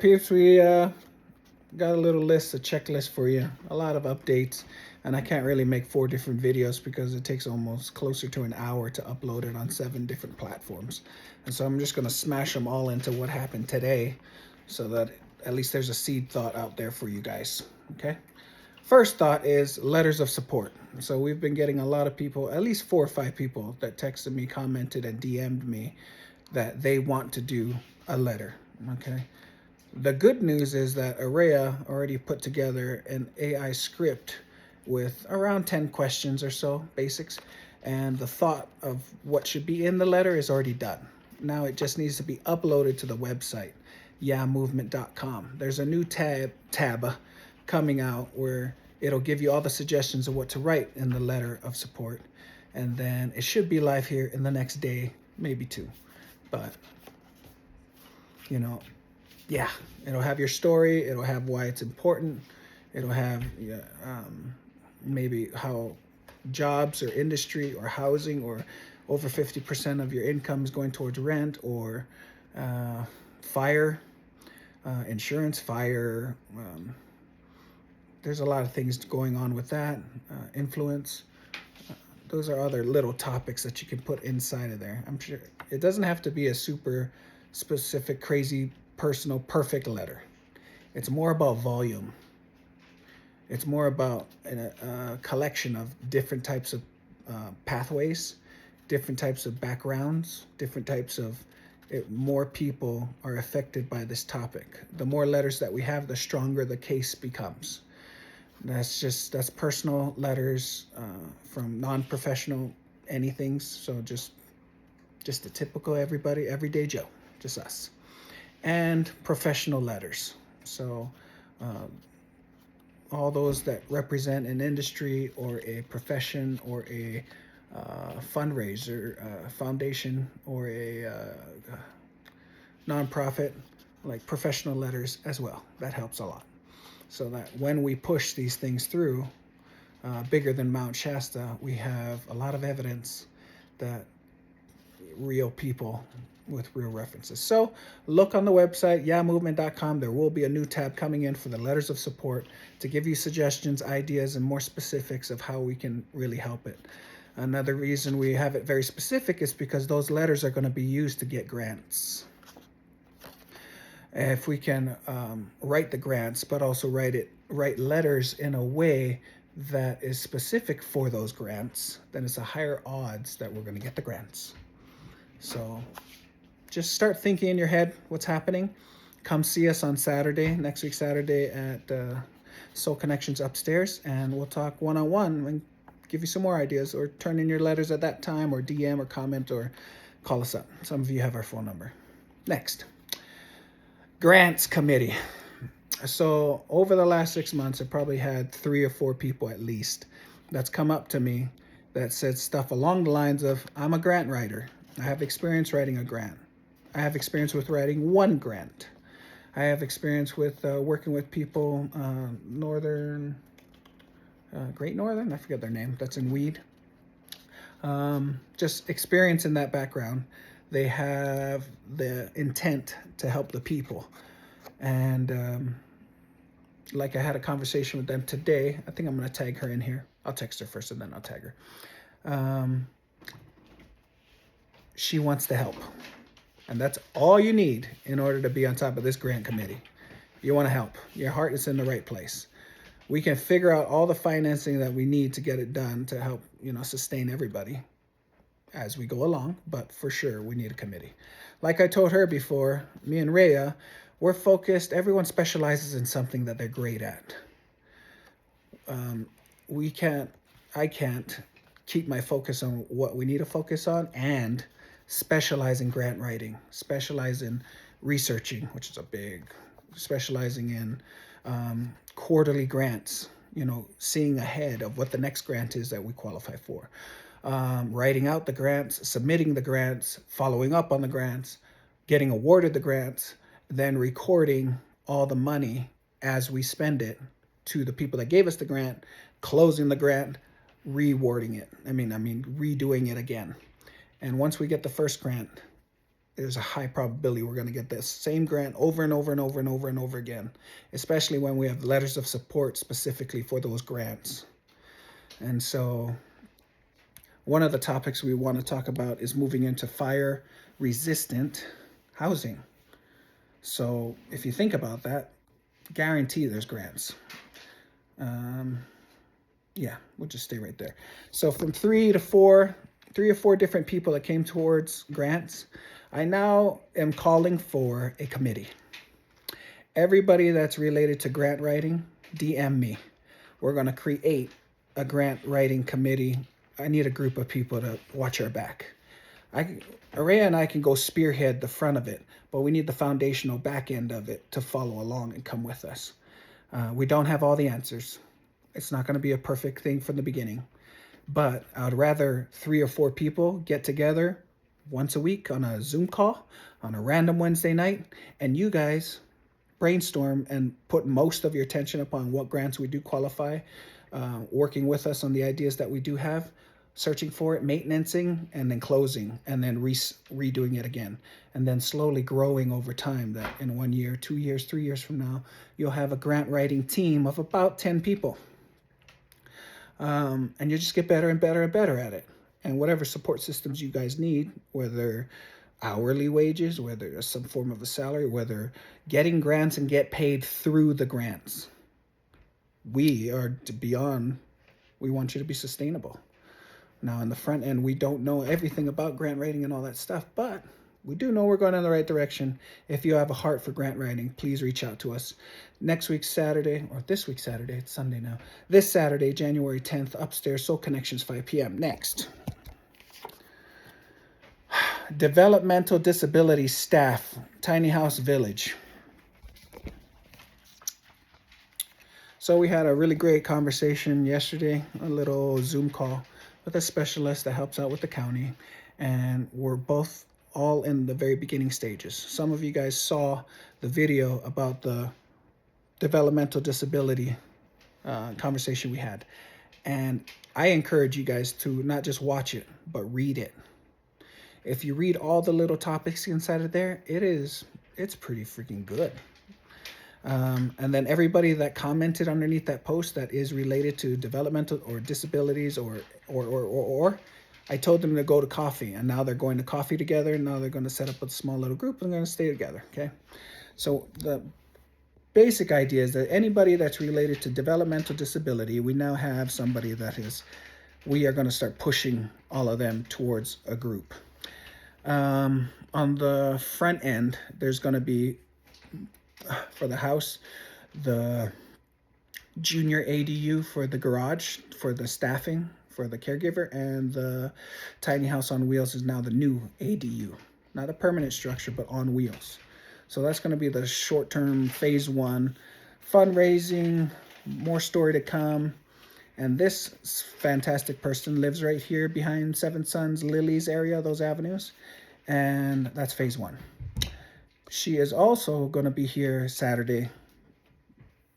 Peeps, we got a little list, a checklist for you, a lot of updates, and I can't really make 4 different videos because it takes almost closer to an hour to upload it on 7 different platforms. And so I'm just going to smash them all into what happened today so that at least there's a seed thought out there for you guys. Okay. First thought is letters of support. So we've been getting a lot of people, at least 4 or 5 people that texted me, commented, and DM'd me that they want to do a letter. Okay. The good news is that Ariela already put together an AI script with around 10 questions or so, basics, and the thought of what should be in the letter is already done. Now it just needs to be uploaded to the website, yeahmovement.com. There's a new tab coming out where it'll give you all the suggestions of what to write in the letter of support, and then it should be live here in the next day, maybe 2. But, you know, yeah, it'll have your story. It'll have why it's important. It'll have maybe how jobs or industry or housing or over 50% of your income is going towards rent or fire, insurance, fire. There's a lot of things going on with that. Influence. Those are other little topics that you can put inside of there. I'm sure it doesn't have to be a super specific, crazy, personal, perfect letter. It's more about volume. It's more about a collection of different types of pathways, different types of backgrounds, different types of more people are affected by this topic. The more letters that we have, the stronger the case becomes. That's personal letters from non-professional anythings. So just the typical everyday Joe, just us. And professional letters. So all those that represent an industry or a profession or a fundraiser, foundation, or a nonprofit, like professional letters as well. That helps a lot. So that when we push these things through, bigger than Mount Shasta, we have a lot of evidence that real people with real references. So look on the website, yeahmovement.com. There will be a new tab coming in for the letters of support to give you suggestions, ideas, and more specifics of how we can really help it. Another reason we have it very specific is because those letters are going to be used to get grants. If we can write the grants, but also write letters in a way that is specific for those grants, then it's a higher odds that we're going to get the grants. So just start thinking in your head what's happening. Come see us on Saturday, next week Saturday at Soul Connections upstairs, and we'll talk one-on-one and give you some more ideas, or turn in your letters at that time, or DM or comment or call us up. Some of you have our phone number. Next, grants committee. So over the last 6 months, I probably had 3 or 4 people at least that's come up to me that said stuff along the lines of, I'm a grant writer. I have experience writing a grant. I have experience with writing 1 grant. I have experience with working with people, Great Northern, I forget their name, that's in Weed. Just experience in that background. They have the intent to help the people. And like I had a conversation with them today. I think I'm going to tag her in here. I'll text her first and then I'll tag her. She wants to help. And that's all you need in order to be on top of this grant committee. You want to help. Your heart is in the right place. We can figure out all the financing that we need to get it done to help, sustain everybody as we go along. But for sure, we need a committee. Like I told her before, me and Rhea, we're focused. Everyone specializes in something that they're great at. I can't keep my focus on what we need to focus on and specialize in grant writing, specialize in researching, which is specializing in quarterly grants, seeing ahead of what the next grant is that we qualify for, writing out the grants, submitting the grants, following up on the grants, getting awarded the grants, then recording all the money as we spend it to the people that gave us the grant, closing the grant, redoing it again. And once we get the first grant, there's a high probability we're going to get this same grant over and over and over and over and over again, especially when we have letters of support specifically for those grants. And so one of the topics we want to talk about is moving into fire resistant housing. So if you think about that, guarantee there's grants. Yeah, we'll just stay right there. So from three or four different people that came towards grants, I now am calling for a committee. Everybody that's related to grant writing, DM me. We're going to create a grant writing committee. I need a group of people to watch our back. Ariela and I can go spearhead the front of it, but we need the foundational back end of it to follow along and come with us. We don't have all the answers. It's not going to be a perfect thing from the beginning, but I would rather 3 or 4 people get together once a week on a Zoom call on a random Wednesday night, and you guys brainstorm and put most of your attention upon what grants we do qualify, working with us on the ideas that we do have, searching for it, maintenancing, and then closing, and then redoing it again, and then slowly growing over time that in 1 year, 2 years, 3 years from now, you'll have a grant writing team of about 10 people. And you just get better and better and better at it. And whatever support systems you guys need, whether hourly wages, whether there's some form of a salary, whether getting grants and get paid through the grants. We are beyond, we want you to be sustainable. Now, in the front end, we don't know everything about grant writing and all that stuff, but we do know we're going in the right direction. If you have a heart for grant writing, please reach out to us. Next week, Saturday, or this week, Saturday, it's Sunday now. This Saturday, January 10th, upstairs, Soul Connections, 5 p.m. Next. Developmental disability staff, tiny house village. So we had a really great conversation yesterday, a little Zoom call with a specialist that helps out with the county. And we're both all in the very beginning stages. Some of you guys saw the video about the developmental disability conversation we had. And I encourage you guys to not just watch it, but read it. If you read all the little topics inside of there, it's pretty freaking good. And then everybody that commented underneath that post that is related to developmental or disabilities or I told them to go to coffee, and now they're going to coffee together. Now they're going to set up a small little group and they're going to stay together. Okay. So the basic idea is that anybody that's related to developmental disability, we now have somebody we are going to start pushing all of them towards a group. On the front end, there's going to be, for the house, the junior ADU for the garage, for the staffing, for the caregiver, and the tiny house on wheels is now the new ADU. Not a permanent structure, but on wheels. So that's going to be the short-term phase 1. Fundraising, more story to come. And this fantastic person lives right here behind Seven Sons, Lily's area, those avenues. And that's phase 1. She is also going to be here Saturday,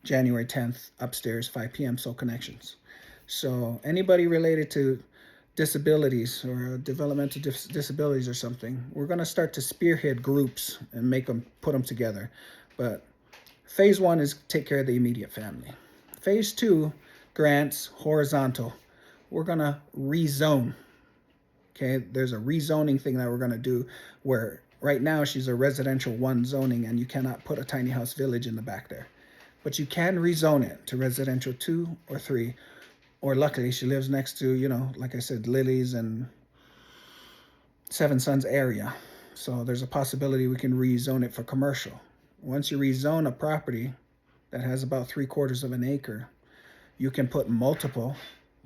January 10th, upstairs, 5 p.m., Soul Connections. So anybody related to disabilities or developmental disabilities or something, we're going to start to spearhead groups and put them together. But phase 1 is take care of the immediate family. Phase 2, grants, horizontal. We're going to rezone. Okay, there's a rezoning thing that we're going to do where right now she's a residential 1 zoning and you cannot put a tiny house village in the back there. But you can rezone it to residential 2 or 3. Or luckily, she lives next to, like I said, Lily's and Seven Sons area. So there's a possibility we can rezone it for commercial. Once you rezone a property that has about 3/4 of an acre, you can put multiple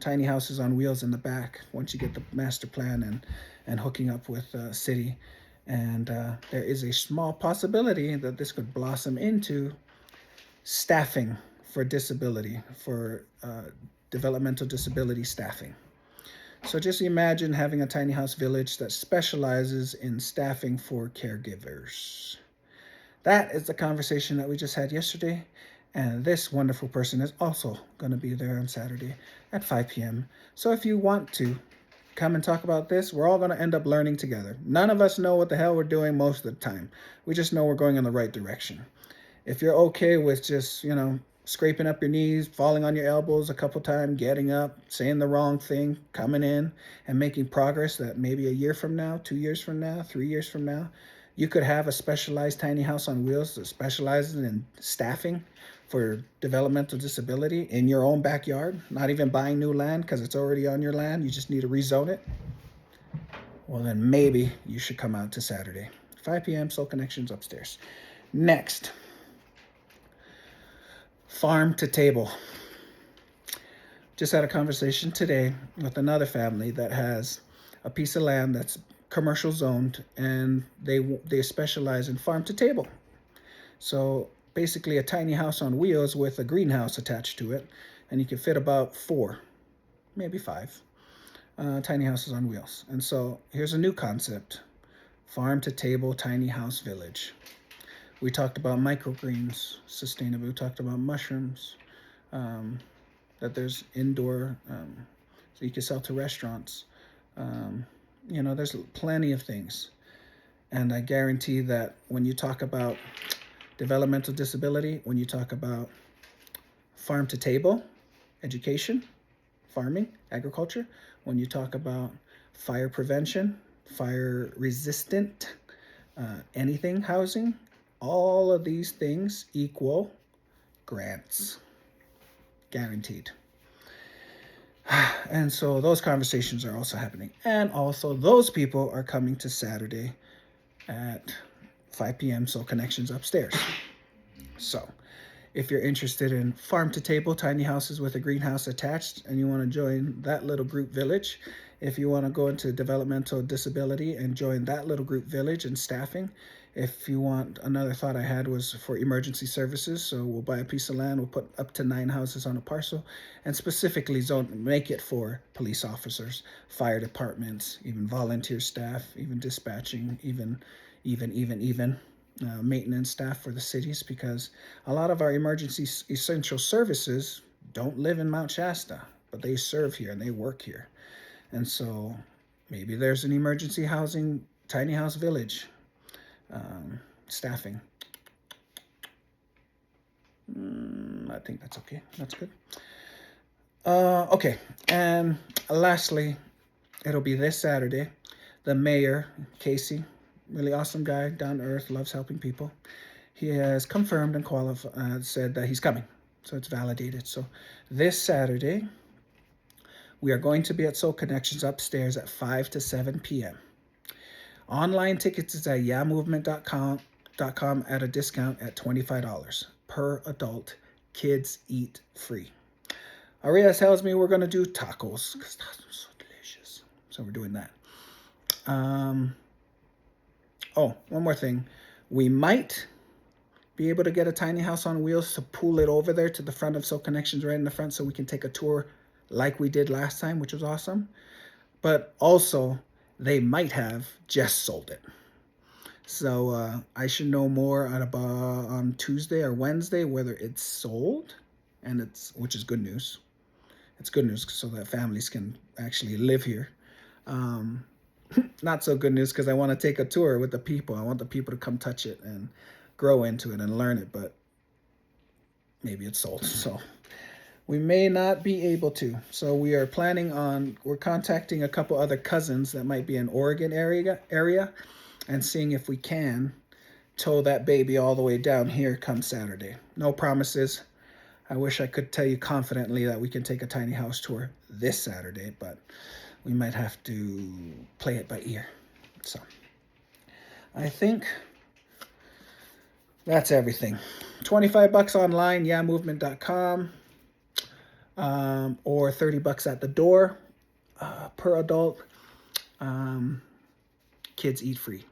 tiny houses on wheels in the back once you get the master plan and hooking up with the city. And there is a small possibility that this could blossom into staffing for disability, for developmental disability staffing. So just imagine having a tiny house village that specializes in staffing for caregivers. That is the conversation that we just had yesterday. And this wonderful person is also going to be there on Saturday at 5 p.m. So if you want to come and talk about this, we're all going to end up learning together. None of us know what the hell we're doing most of the time. We just know we're going in the right direction. If you're okay with just, scraping up your knees, falling on your elbows a couple times, getting up, saying the wrong thing, coming in and making progress that maybe a year from now, 2 years from now, 3 years from now, you could have a specialized tiny house on wheels that specializes in staffing for developmental disability in your own backyard, not even buying new land because it's already on your land. You just need to rezone it. Well, then maybe you should come out to Saturday, 5 p.m. Soul Connections upstairs. Next, farm to table. Just had a conversation today with another family that has a piece of land that's commercial zoned, and they specialize in farm to table. So basically a tiny house on wheels with a greenhouse attached to it, and you can fit about 4, maybe 5 tiny houses on wheels. And so here's a new concept: farm to table tiny house village. We talked about microgreens, sustainable. We talked about mushrooms, that there's indoor, so you can sell to restaurants. There's plenty of things. And I guarantee that when you talk about developmental disability, when you talk about farm to table, education, farming, agriculture, when you talk about fire prevention, fire resistant, anything, housing, all of these things equal grants, guaranteed. And so those conversations are also happening. And also those people are coming to Saturday at 5 p.m. Soul Connections upstairs. So if you're interested in farm to table tiny houses with a greenhouse attached and you want to join that little group village, if you want to go into developmental disability and join that little group village and staffing, if you want, another thought I had was for emergency services. So we'll buy a piece of land, we'll put up to 9 houses on a parcel, and specifically make it for police officers, fire departments, even volunteer staff, even dispatching, even maintenance staff for the cities, because a lot of our emergency essential services don't live in Mount Shasta, but they serve here and they work here. And so maybe there's an emergency housing tiny house village. Staffing. I think that's okay. That's good. Okay. And lastly, it'll be this Saturday. The mayor, Casey, really awesome guy, down to earth, loves helping people. He has confirmed and said that he's coming. So it's validated. So this Saturday, we are going to be at Soul Connections upstairs at 5 to 7 p.m. Online tickets is at yeahmovement.com at a discount at $25 per adult. Kids eat free. Ariela tells me we're going to do tacos because tacos are so delicious. So we're doing that. One more thing. We might be able to get a tiny house on wheels to pull it over there to the front of Soul Connections right in the front so we can take a tour like we did last time, which was awesome. But also, they might have just sold it. So I should know more on Tuesday or Wednesday whether it's sold, which is good news. It's good news so that families can actually live here. Not so good news because I want to take a tour with the people. I want the people to come touch it and grow into it and learn it, but maybe it's sold. So we may not be able to. So we're contacting a couple other cousins that might be in Oregon area and seeing if we can tow that baby all the way down here come Saturday. No promises. I wish I could tell you confidently that we can take a tiny house tour this Saturday, but we might have to play it by ear. So I think that's everything. $25 online, yeahmovement.com. Or $30 at the door per adult. Kids eat free.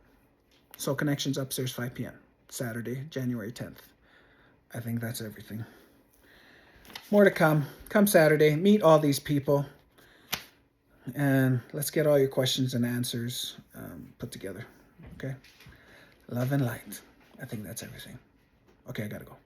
Soul Connections upstairs 5 p.m. Saturday, January 10th. I think that's everything. More to come. Come Saturday, meet all these people, and let's get all your questions and answers put together. Okay? Love and light. I think that's everything. Okay, I gotta go.